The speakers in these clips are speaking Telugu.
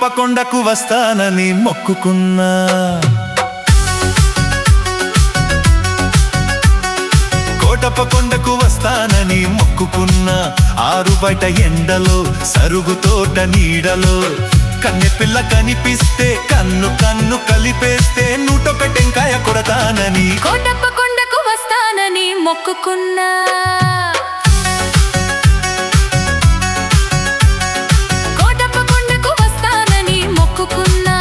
కోటప్పకొండకు వస్తానని మొక్కుకున్నా. కోటప్పకొండకు వస్తానని మొక్కుకున్నా. ఆరు బయట ఎండలో సరుగు తోట నీడలో కన్నె పిల్ల కనిపిస్తే కన్ను కన్ను కలిపేస్తే 101 టెంకాయ కొడతానని కోటప్పకొండకు వస్తానని మొక్కుకున్నా. కోటప్పకొండకు వస్తానని మొక్కుకున్నా.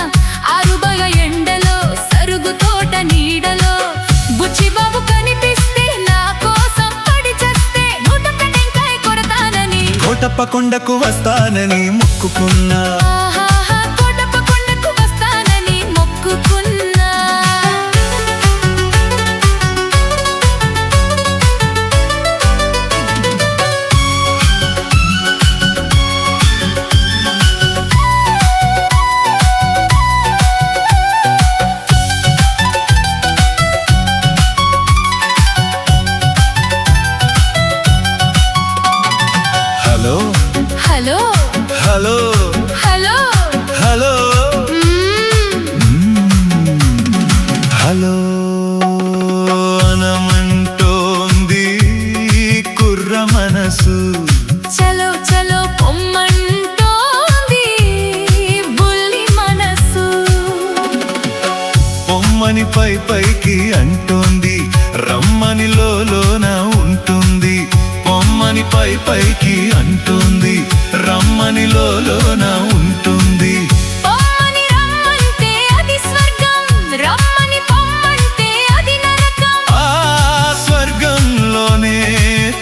ఆరుబగ ఎండలో సరుగు తోట నీడలో బుచ్చిబాబు కనిపిస్తే నా కోసం పడి చేస్తే 101 టెంకాయ కొడతానని కోటప్పకొండకు వస్తానని మొక్కుకున్నా. కోటప్పకొండకు వస్తానని మొక్కుకున్నా. Hello hello hello hello hello hello అనమంటోంది కుర్ర మనసు. చలో చలో పొమ్మంటోంది బుల్లి మనసు. పొమ్మని పైకి అంటోంది రమ్మని లోన ఉంటుంది. పొమ్మని పైకి అంటుంది రమ్మని లోన ఉంటుంది. పొమ్మని రమ్మంటే అది స్వర్గం, రమ్మని పొమ్మంటే అది నరకం. ఆ స్వర్గంలోనే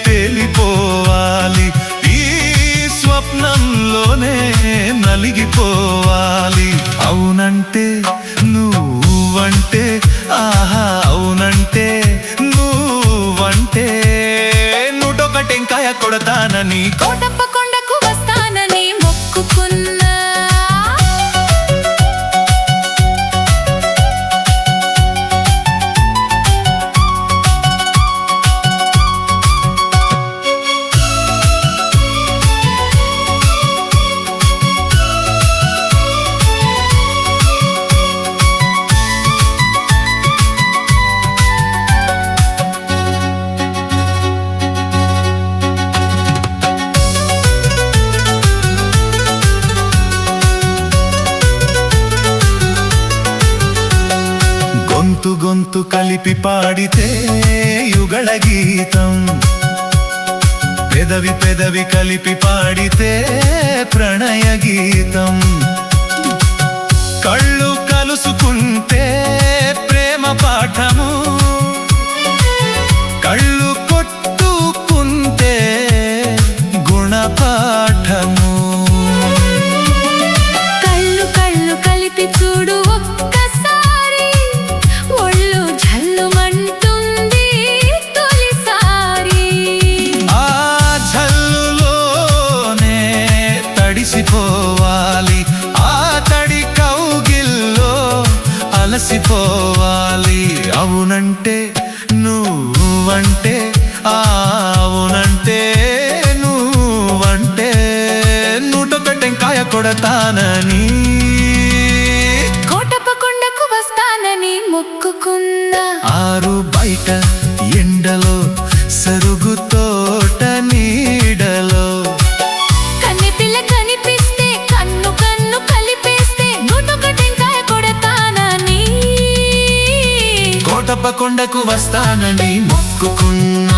తేలిపోవాలి, ఈ స్వప్నంలోనే నలిగిపోవాలి. అవునంటే నువ్వంటే ఆహా అవునంటే నువ్వంటే 101 టెంకాయ కొడతానని కోటప్పకొండకు వస్తానని మొక్కుకున్నా. గొంతు కలిపి పాడితే యుగళ గీతం, పెదవి కలిపి పాడితే ప్రణయ గీతం. కళ్ళు కలుసుకుంటే ప్రేమ పాఠము, కళ్ళు కొట్టుకుంటే గుణపాఠము. కళ్ళు కళ్ళు కలిపి చూడు ఒక్కసారి, ఒళ్ళు జల్లుమంటుంది తొలిసారి. ఆ జల్లులోనే తడిసిపోవాలి, ఆ తడి కౌగిల్లో అలసిపోవాలి. అవునంటే నువ్వంటే అవునంటే నువ్వంటే 101 టెంకాయ కొడతానని కోటప్పకొండకు వస్తానని మొక్కుకున్నా. ఆరు బయట ఎండలో సరుగు తోట నీడలో కన్నె పిల్ల కనిపిస్తే కన్ను కన్ను కలిపేస్తే 101 టెంకాయ కొడతానని కోటప్పకొండకు వస్తానని మొక్కుకున్నా.